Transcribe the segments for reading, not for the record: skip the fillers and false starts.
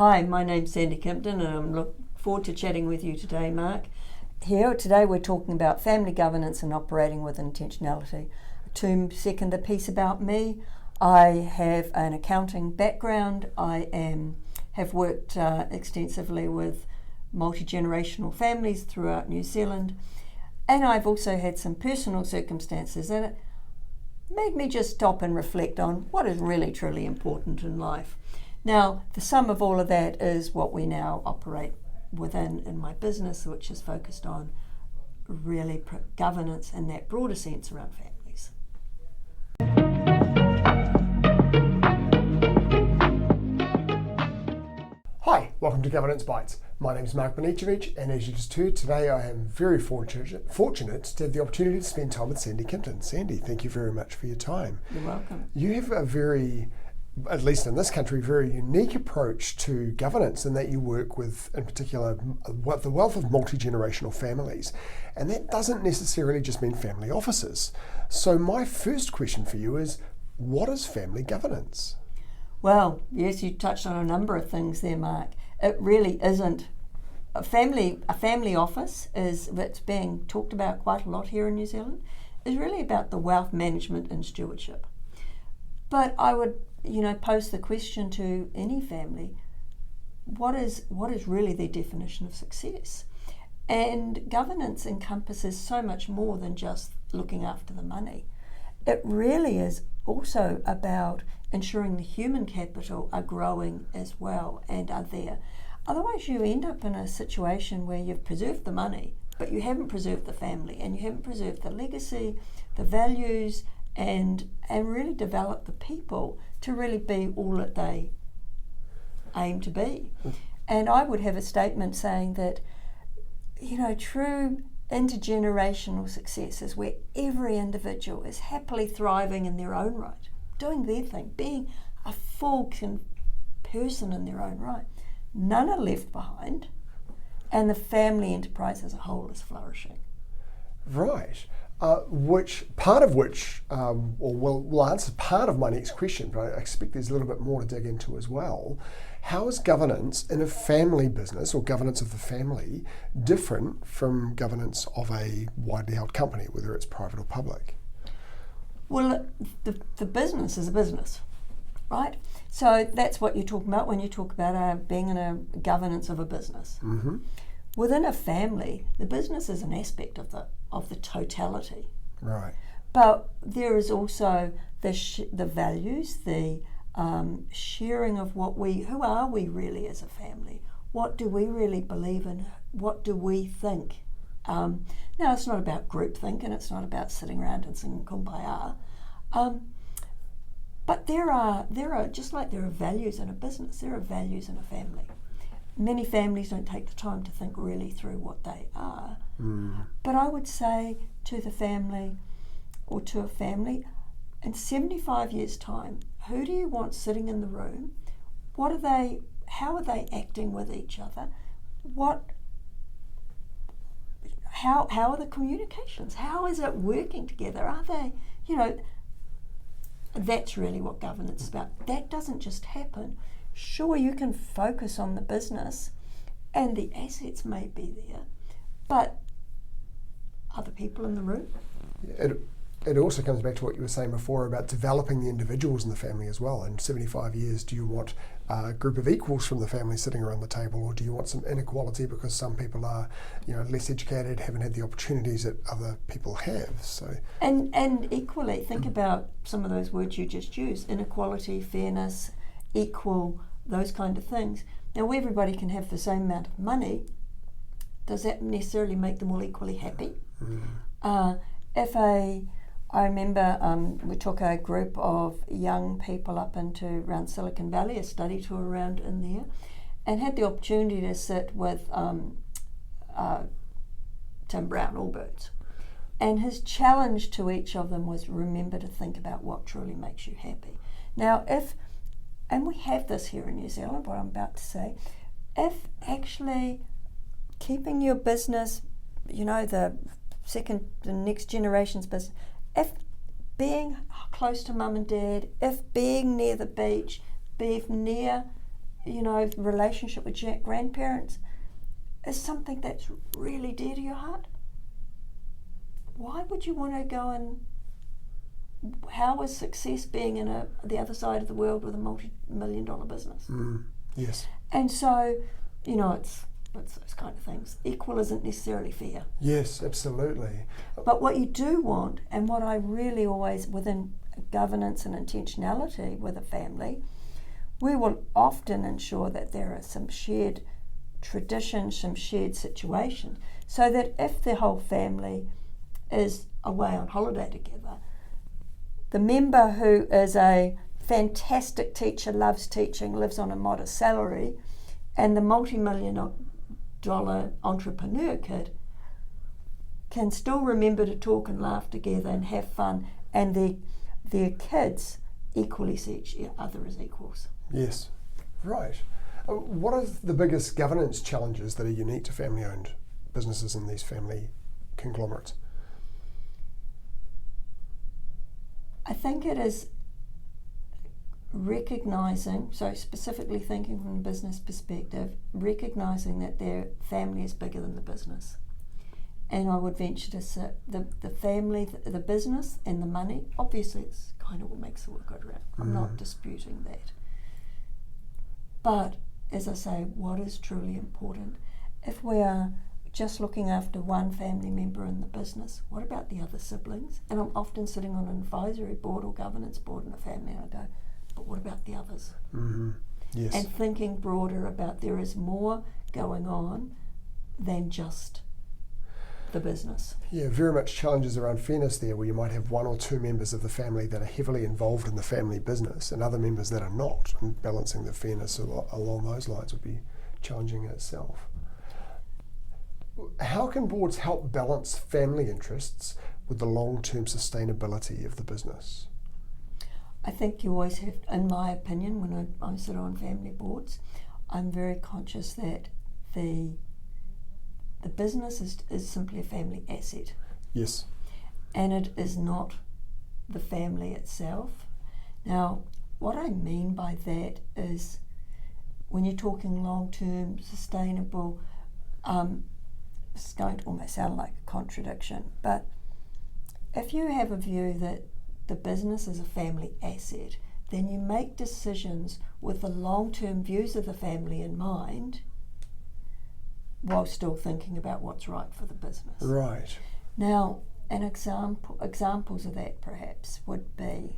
Hi, my name's Sandy Kimpton and I'm looking forward to chatting with you today, Mark. Here today we're talking about family governance and operating with intentionality. A 2-second piece about me. I have an accounting background. I have worked extensively with multi-generational families throughout New Zealand, and I've also had some personal circumstances that made me just stop and reflect on what is really truly important in life. Now, the sum of all of that is what we now operate within in my business, which is focused on really governance in that broader sense around families. Hi, welcome to Governance Bites. My name is Mark Banicevich, and as you just heard today, I am very fortunate to have the opportunity to spend time with Sandy Kimpton. Sandy, thank you very much for your time. You're welcome. You have a very, at least in this country, very unique approach to governance in that you work with, in particular, the wealth of multi-generational families. And that doesn't necessarily just mean family offices. So my first question for you is, what is family governance? Well, yes, you touched on a number of things there, Mark. It really isn't. A family office that's being talked about quite a lot here in New Zealand is really about the wealth management and stewardship. But I would, pose the question to any family, what is really their definition of success? And governance encompasses so much more than just looking after the money. It really is also about ensuring the human capital are growing as well and are there. Otherwise you end up in a situation where you've preserved the money, but you haven't preserved the family and you haven't preserved the legacy, the values, and really develop the people to really be all that they aim to be. And I would have a statement saying that, true intergenerational success is where every individual is happily thriving in their own right, doing their thing, being a full person in their own right. None are left behind, and the family enterprise as a whole is flourishing. Right. Will answer part of my next question, but I expect there's a little bit more to dig into as well. How is governance in a family business or governance of the family different from governance of a widely held company, whether it's private or public? Well, the business is a business, right? So that's what you're talking about when you talk about being in a governance of a business. Mm-hmm. Within a family, the business is an aspect of the totality. Right. But there is also the values, the sharing of who are we really as a family? What do we really believe in? What do we think? Now, it's not about groupthink and it's not about sitting around and singing Kumbaya. But there are, just like there are values in a business, there are values in a family. Many families don't take the time to think really through what they are. But I would say to the family or to a family, in 75 years' time, who do you want sitting in the room? How are they acting with each other? How are the communications? How is it working together? Are they, that's really what governance is about. That doesn't just happen. Sure, you can focus on the business and the assets may be there, but are the people in the room? It also comes back to what you were saying before about developing the individuals in the family as well. In 75 years, do you want a group of equals from the family sitting around the table, or do you want some inequality because some people are, less educated, haven't had the opportunities that other people have? So and equally, think about some of those words you just used: inequality, fairness, equal, those kind of things. Now, everybody can have the same amount of money. Does that necessarily make them all equally happy? I remember we took a group of young people up around Silicon Valley, a study tour around in there, and had the opportunity to sit with Tim Brown, Allbirds. And his challenge to each of them was, remember to think about what truly makes you happy. Now, and we have this here in New Zealand, what I'm about to say, if actually keeping your business, the next generation's business, if being close to mum and dad, if being near the beach, being near relationship with grandparents is something that's really dear to your heart, why would you want to go and how is success being in the other side of the world with a multi-million-dollar business? Yes. And so, it's those kind of things. Equal isn't necessarily fair. Yes, absolutely. But what you do want, and what I really always, within governance and intentionality with a family, we will often ensure that there are some shared traditions, some shared situations, so that if the whole family is away on holiday together, the member who is a fantastic teacher, loves teaching, lives on a modest salary, and the multi-million-dollar entrepreneur kid can still remember to talk and laugh together and have fun, and their kids equally see each other as equals. Yes, right. What are the biggest governance challenges that are unique to family-owned businesses in these family conglomerates? I think it is recognising, so specifically thinking from a business perspective, recognising that their family is bigger than the business. And I would venture to say the family, the business and the money, obviously it's kind of what makes the world go round. I'm not disputing that. But as I say, what is truly important? If we are just looking after one family member in the business, what about the other siblings? And I'm often sitting on an advisory board or governance board in a family, and I go, but what about the others? Yes. And thinking broader about there is more going on than just the business. Yeah, very much challenges around fairness there, where you might have one or two members of the family that are heavily involved in the family business and other members that are not, and balancing the fairness along those lines would be challenging in itself. How can boards help balance family interests with the long-term sustainability of the business? I think you always have, in my opinion, when I sit on family boards, I'm very conscious that the business is simply a family asset. Yes. And it is not the family itself. Now, what I mean by that is when you're talking long-term, sustainable, it's going to almost sound like a contradiction, but if you have a view that the business is a family asset, then you make decisions with the long-term views of the family in mind while still thinking about what's right for the business. Right. Now, examples of that perhaps would be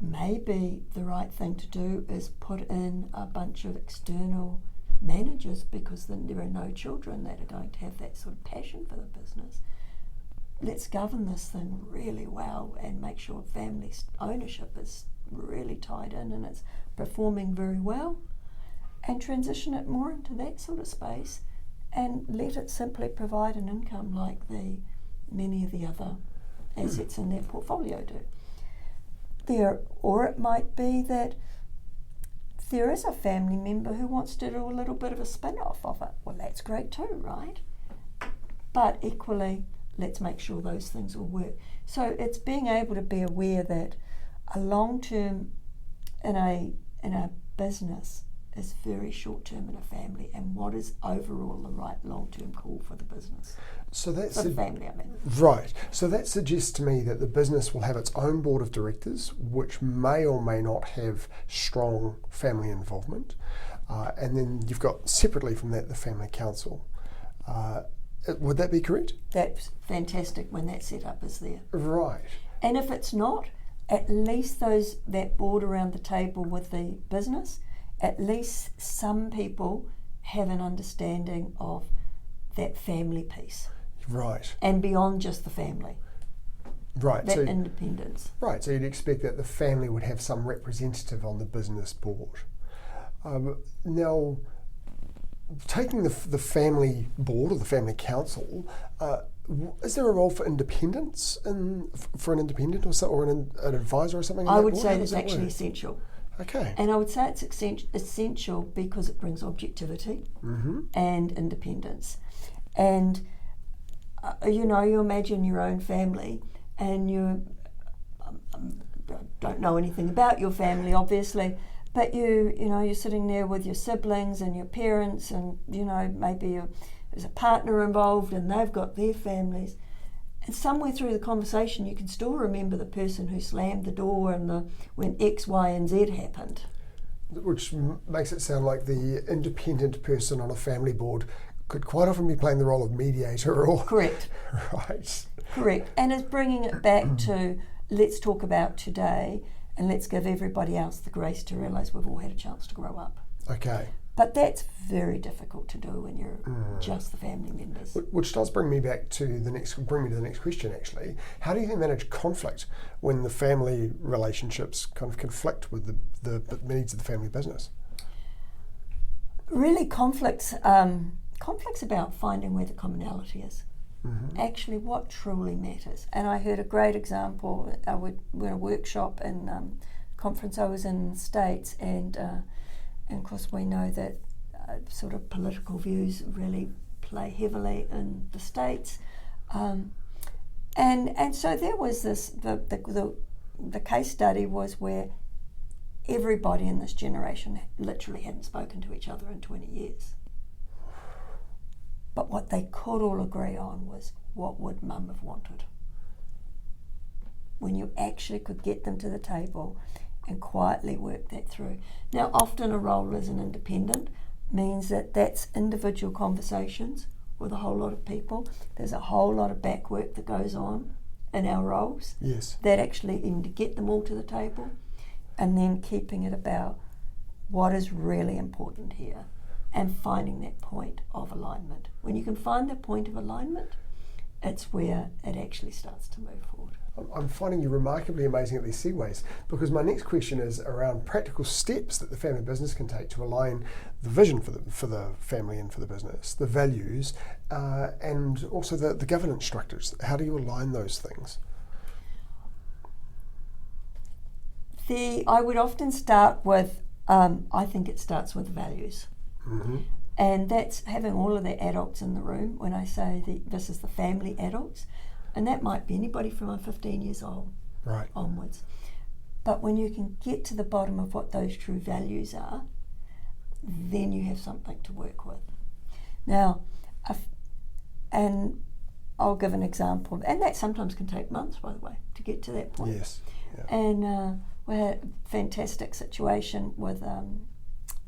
maybe the right thing to do is put in a bunch of external managers, because then there are no children that are going to have that sort of passion for the business. Let's govern this thing really well and make sure family ownership is really tied in and it's performing very well, and transition it more into that sort of space and let it simply provide an income like many of the other assets in their portfolio do. Or it might be that there is a family member who wants to do a little bit of a spin-off of it. Well, that's great too, right? But equally, let's make sure those things will work. So it's being able to be aware that a long-term in a business is very short-term in a family, and what is overall the right long-term call for the business. So that's for the family, I mean. Right. So that suggests to me that the business will have its own board of directors, which may or may not have strong family involvement, and then you've got separately from that the family council. Would that be correct? That's fantastic when that setup is there. Right. And if it's not, at least that board around the table with the business, at least some people have an understanding of that family piece. Right. And beyond just the family. Right. That independence. Right. So you'd expect that the family would have some representative on the business board. Now, taking the family board or the family council, is there a role for independence for an independent or an advisor or something? I would say that's actually essential. Okay. And I would say it's essential because it brings objectivity and independence. And you imagine your own family, and don't know anything about your family, obviously, but you're sitting there with your siblings and your parents, and maybe there's a partner involved and they've got their families. And somewhere through the conversation, you can still remember the person who slammed the door and when X, Y, and Z happened. Which makes it sound like the independent person on a family board could quite often be playing the role of mediator or... Correct. Right. Correct. And it's bringing it back to let's talk about today and let's give everybody else the grace to realise we've all had a chance to grow up. Okay. But that's very difficult to do when you're just the family members. Which does bring me to the next question, actually. How do you manage conflict when the family relationships kind of conflict with the needs of the family business? Really, conflict's about finding where the commonality is. Mm-hmm. Actually, what truly matters. And I heard a great example. We're in a workshop and conference I was in the States, and of course we know that sort of political views really play heavily in the States, and so there was this the case study was where everybody in this generation literally hadn't spoken to each other in 20 years. But what they could all agree on was, what would Mum have wanted? When you actually could get them to the table and quietly work that through. Now, often a role as an independent means that that's individual conversations with a whole lot of people. There's a whole lot of back work that goes on in our roles. Yes. That actually, even to get them all to the table, and then keeping it about what is really important here and finding that point of alignment. When you can find that point of alignment, it's where it actually starts to move forward. I'm finding you remarkably amazing at these segues, because my next question is around practical steps that the family business can take to align the vision for the family and for the business, the values, and also the governance structures. How do you align those things? I would often start with, I think it starts with values. Mm-hmm. And that's having all of the adults in the room when I say this is the family adults. And that might be anybody from 15 years old onwards. But when you can get to the bottom of what those true values are, then you have something to work with. Now, and I'll give an example, and that sometimes can take months, by the way, to get to that point. Yes. Yeah. And we had a fantastic situation with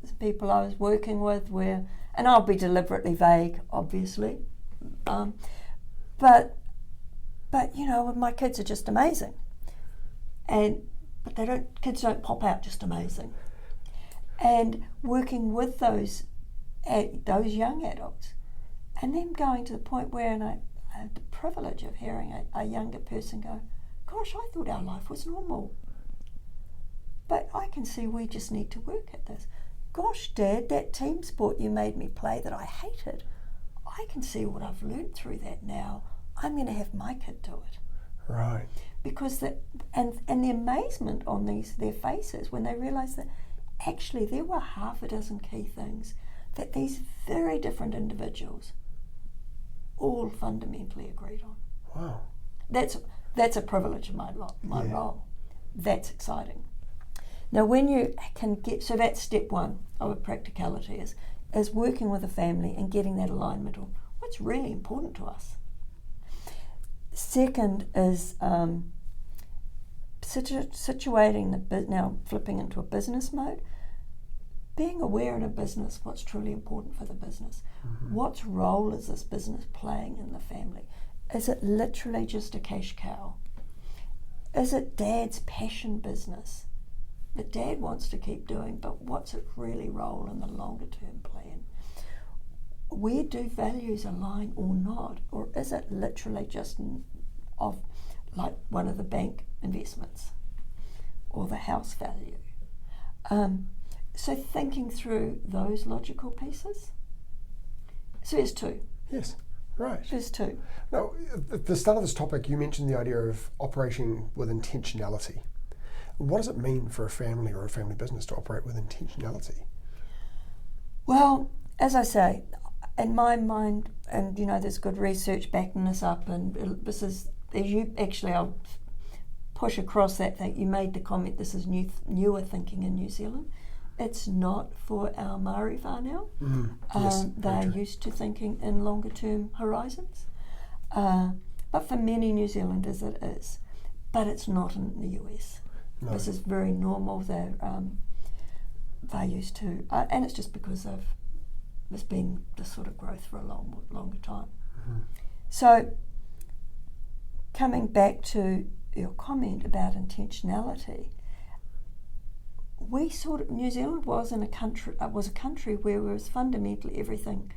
some people I was working with where, and I'll be deliberately vague, obviously, but my kids are just amazing, but kids don't pop out just amazing. And working with those young adults, and them going to the point where, and I had the privilege of hearing a younger person go, "Gosh, I thought our life was normal, but I can see we just need to work at this. Gosh, Dad, that team sport you made me play that I hated, I can see what I've learned through that now. I'm going to have my kid do it." Right. Because and the amazement on their faces when they realised that actually there were half a dozen key things that these very different individuals all fundamentally agreed on. Wow. That's a privilege of my role. That's exciting. Now, when you can so that's step one of a practicality is working with a family and getting that alignment of what's really important to us. Second is situating now flipping into a business mode, being aware in a business what's truly important for the business. Mm-hmm. What role is this business playing in the family? Is it literally just a cash cow? Is it Dad's passion business that Dad wants to keep doing, but what's its really role in the longer term plan? Where do values align or not? Or is it literally just of like one of the bank investments or the house value? So thinking through those logical pieces. So there's two. Yes, right. There's two. Now, at the start of this topic, you mentioned the idea of operating with intentionality. What does it mean for a family or a family business to operate with intentionality? Well, as I say, in my mind, and there's good research backing this up, and this is, as you actually, I'll push across that thing. You made the comment, this is newer thinking in New Zealand. It's not for our Māori whānau. Yes, They're used to thinking in longer term horizons. But for many New Zealanders it is. But it's not in the US. No. This is very normal. They're used to, and it's just because there's been this sort of growth for a longer time. So, coming back to your comment about intentionality, New Zealand was a country where it was fundamentally everything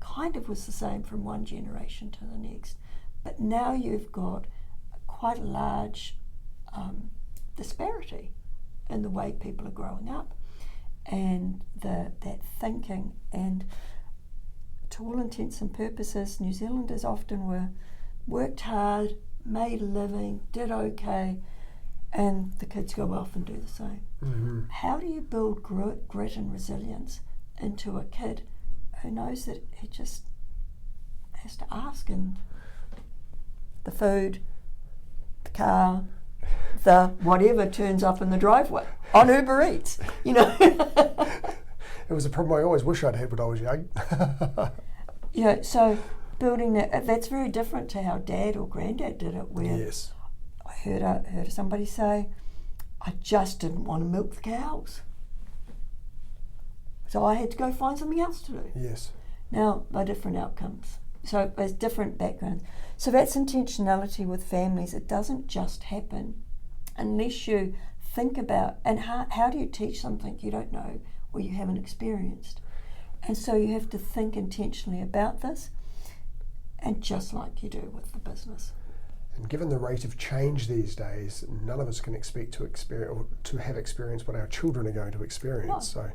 kind of was the same from one generation to the next. But now you've got quite a large disparity in the way people are growing up and that thinking. And to all intents and purposes, New Zealanders often worked hard, made a living, did okay, and the kids go off and do the same. How do you build grit and resilience into a kid who knows that he just has to ask, and the food, the car, the whatever turns up in the driveway on Uber Eats, you know? It was a problem I always wish I'd had when I was young. So building that's very different to how Dad or Granddad did it, where Yes. I heard somebody say, I just didn't want to milk the cows. So I had to go find something else to do. Yes. Now, they're different outcomes. So there's different backgrounds. So that's intentionality with families. It doesn't just happen unless you think about, and how do you teach something you don't know or you haven't experienced? And so you have to think intentionally about this, and just like you do with the business. And given the rate of change these days, none of us can expect to have experienced what our children are going to experience. No. So,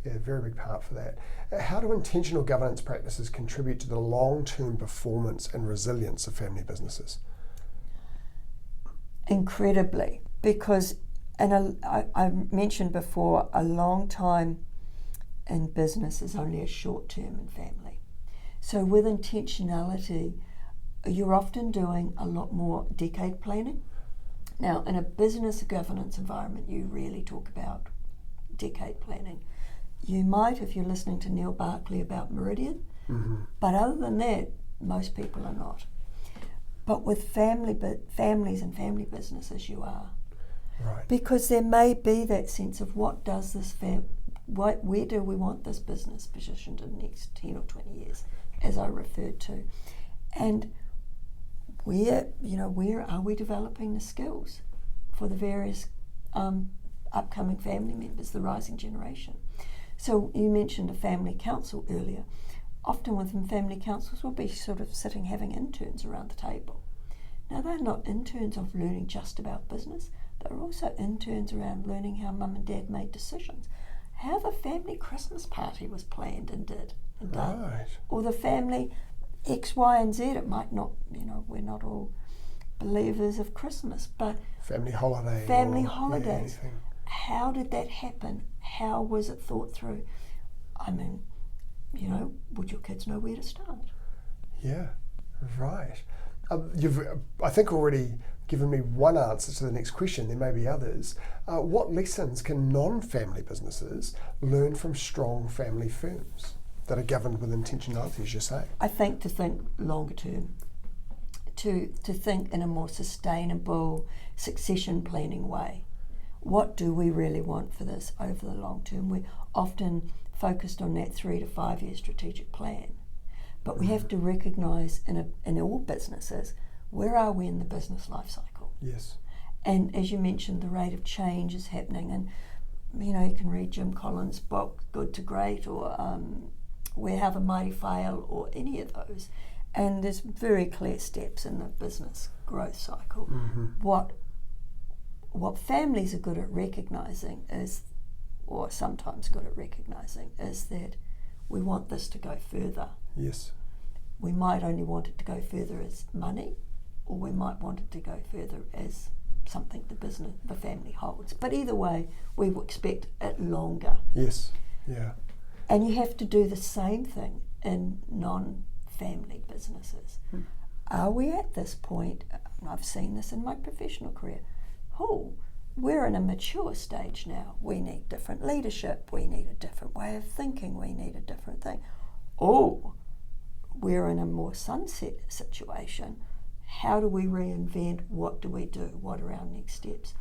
yeah, very big part for that. How do intentional governance practices contribute to the long-term performance and resilience of family businesses? Incredibly, because, and I mentioned before, a long time in business is only a short term in family. So with intentionality, you're often doing a lot more decade planning. Now, in a business governance environment, you really talk about decade planning. You might, if you're listening to Neil Barkley about Meridian, but other than that, most people are not. But with families and family businesses, you are. Right. Because there may be that sense of what does this where do we want this business positioned in the next 10 or 20 years, as I referred to. And where are we developing the skills for the various upcoming family members, the rising generation? So you mentioned a family council earlier. Often within family councils we'll be sort of sitting having interns around the table. Now they're not interns of learning just about business, they're also interns around learning how mum and dad made decisions, how the family Christmas party was planned and done. Right. Or the family X, Y and Z. It might not, we're not all believers of Christmas, but Family holidays. Yeah, how did that happen? How was it thought through? I mean, would your kids know where to start? Yeah, right. You've, I think, already given me one answer to the next question. There may be others. What lessons can non-family businesses learn from strong family firms that are governed with intentionality, as you say? I think to think longer term, to think in a more sustainable succession planning way. What do we really want for this over the long term? We're often focused on that 3 to 5 year strategic plan, but we have to recognise in all businesses, where are we in the business life cycle? Yes. And as you mentioned, the rate of change is happening, and you can read Jim Collins' book Good to Great, or Where Have a Mighty Fail, or any of those, and there's very clear steps in the business growth cycle. What families are good at recognising is, or sometimes good at recognising, is that we want this to go further. Yes. We might only want it to go further as money, or we might want it to go further as something the family holds. But either way, we will expect it longer. Yes. Yeah. And you have to do the same thing in non-family businesses. Are we at this point, I've seen this in my professional career, oh, we're in a mature stage now. We need different leadership. We need a different way of thinking. We need a different thing. Oh, we're in a more sunset situation. How do we reinvent? What do we do? What are our next steps?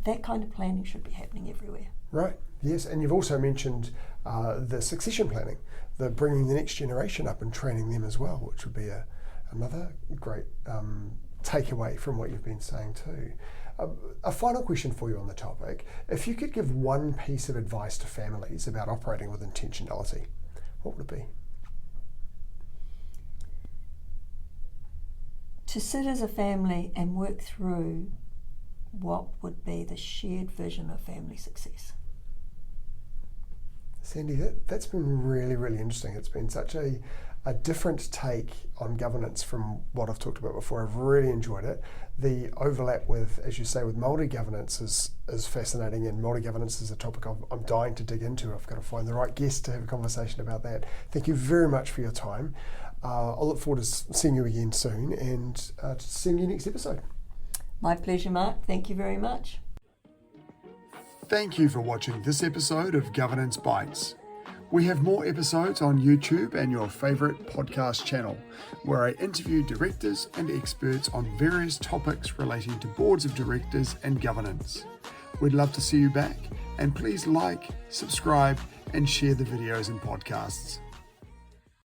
That kind of planning should be happening everywhere. Right, yes, and you've also mentioned the succession planning, the bringing the next generation up and training them as well, which would be another great takeaway from what you've been saying too. A final question for you on the topic. If you could give one piece of advice to families about operating with intentionality, what would it be? To sit as a family and work through what would be the shared vision of family success. Sandy, that's been really, really interesting. It's been such a different take on governance from what I've talked about before. I've really enjoyed it. The overlap with, as you say, with Māori governance is fascinating, and Māori governance is a topic I'm dying to dig into. I've got to find the right guest to have a conversation about that. Thank you very much for your time. I'll look forward to seeing you again soon and to seeing you next episode. My pleasure, Mark. Thank you very much. Thank you for watching this episode of Governance Bites. We have more episodes on YouTube and your favourite podcast channel, where I interview directors and experts on various topics relating to boards of directors and governance. We'd love to see you back, and please like, subscribe, and share the videos and podcasts.